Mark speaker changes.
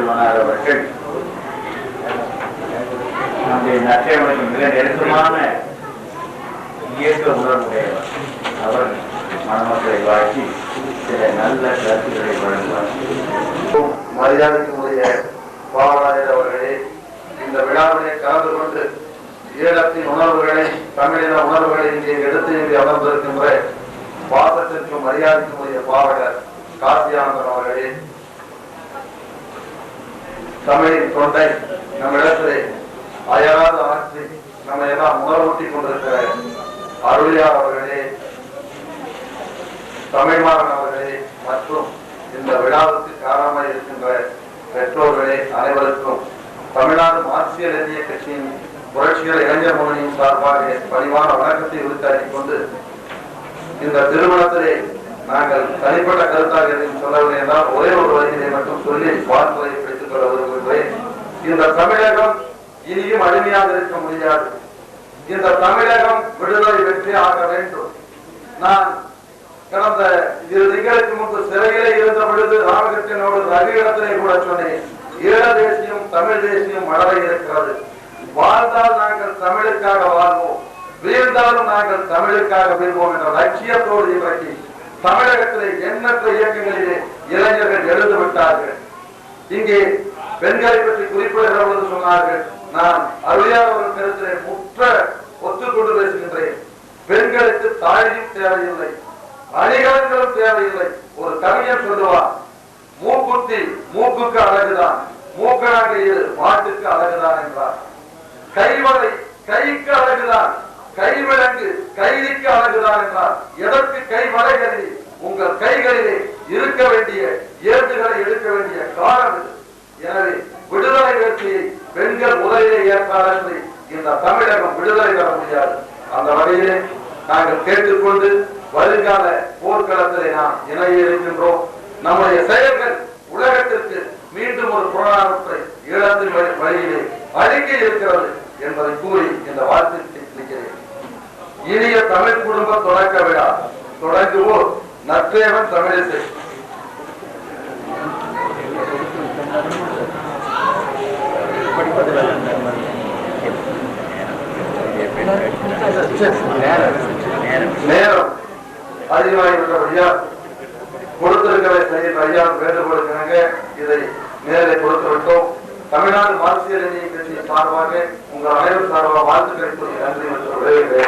Speaker 1: பெருமனார் அவர்கள் நம்முடைய நற்செயலுக்கு மிக நெருக்கமான இயக்க உணர்வுடையவர். அவர் மணமக்களை வாழ்த்தி சில நல்ல கருத்துக்களை வழங்குவார்.
Speaker 2: மரியாதைக்குரிய பாவராயர் அவர்களே, இந்த விழாவிலே கலந்து கொண்டு ஈழத்தின் உணர்வுகளை, தமிழின உணர்வுகளை இங்கே எடுத்து அமர்ந்திருக்கின்ற பாசத்திற்கும் மரியாதைக்குரிய பாவலர் காசியானந்தன் அவர்களே, தமிழின் தொண்டை நம்மிடத்திலே அயராத ஆட்சி நம்ம எல்லாம் உணர்வூட்டிக் கொண்டிருக்கிற அருளியார் அவர்களே, தமிழ்மாறன் அவர்களே மற்றும் இந்த விழாவுக்கு காரணமாக இருக்கின்ற பெற்றோர்களே, அனைவருக்கும் தமிழ்நாடு மார்க்சிய லெனினிய கட்சியின் புரட்சிகர இளைஞர் முன்னணியின் சார்பாக பணிவான வணக்கத்தை உரித்தாக்கிக் கொண்டு, இந்த திருமணத்திலே நாங்கள் தனிப்பட்ட கருத்தாக எதையும் சொல்லவில்லை என்றால் ஒரே ஒரு வரிகளை மட்டும் சொல்லி வாழ்த்துறை பிடித்துக் கொள்ள விரும்புகிறேன். இந்த தமிழகம் இனியும் அடிமையாக இருக்க முடியாது. இந்த தமிழகம் விடுதலை வெற்றி ஆக வேண்டும். நான் கடந்த 2 திங்களுக்கு முன்பு சிறையிலே இருந்த பொழுது ராமகிருஷ்ணனோடு ரவியிடத்திலே கூட சொன்னேன், ஈழ தேசியம் தமிழ் தேசியம் மலர இருக்கிறது. வாழ்ந்தால் நாங்கள் தமிழுக்காக வாழ்வோம், வீழ்ந்தாலும் நாங்கள் தமிழுக்காக வீழ்வோம் என்ற லட்சியத்தோடு இன்றைக்கு தமிழகத்திலே எண்ணற்ற இயக்கங்களிலே இளைஞர்கள் எழுந்து விட்டார்கள். இங்கே பெண்களை பற்றி குறிப்பிடுகிற பொழுது சொன்னார்கள், நான் அருளியார் ஒரு கருத்திலே முற்ற ஒத்துக்கொண்டு பேசுகின்றேன். பெண்களுக்கு தாழியும் தேவையில்லை, அணிகலன்களும் தேவையில்லை. ஒரு கவிஞர் சொல்லுவார், மூக்குத்தி மூக்குக்கு அழகுதான், மூக்கணாங்கையில் மாட்டுக்கு அழகுதான் என்றார். கைவளை கைக்கு அழகுதான், கைவிலங்கு கைதிக்கு அழகுதான் என்றார். எதற்கு கைவளை கருதி? உங்கள் கைகளிலே இருக்க வேண்டிய ஏந்துகளை எடுக்க வேண்டிய காலம் இது. எனவே விடுதலை வேட்கையை பெண்கள் முதலிலே ஏற்றாலே இந்த தமிழகம் விடுதலை பெற முடியாது. அந்த வகையிலே நாங்கள் கேட்டுக்கொண்டு வருங்கால போர்க்களத்திலே நாம் இணைய இருக்கின்றோம். நம்முடைய செயல்கள் உலகத்திற்கு மீண்டும் ஒரு புறநானூற்றை ஈழத்தின் வழியிலே அழிக்க இருக்கிறது என்பதை கூறி இந்த வாழ்த்தை நிற்கிறேன். இனிய தமிழ் குடும்ப தொடக்க விழா தொடங்குவோர் நற்றேவன் தமிழிசை. நேரம் அதிகமாகிவிட்டபடியா கொடுத்திருக்கிற ஐயா வேண்டுகோளுக்காக இதை நேரில் கொடுத்து விட்டோம். தமிழ்நாடு மார்க்சிய லெனினிய கட்சியின் சார்பாக உங்கள் அனைவரும் சார்பாக வாழ்த்துக்களை கூறி நன்றி மற்றும் விரைவில்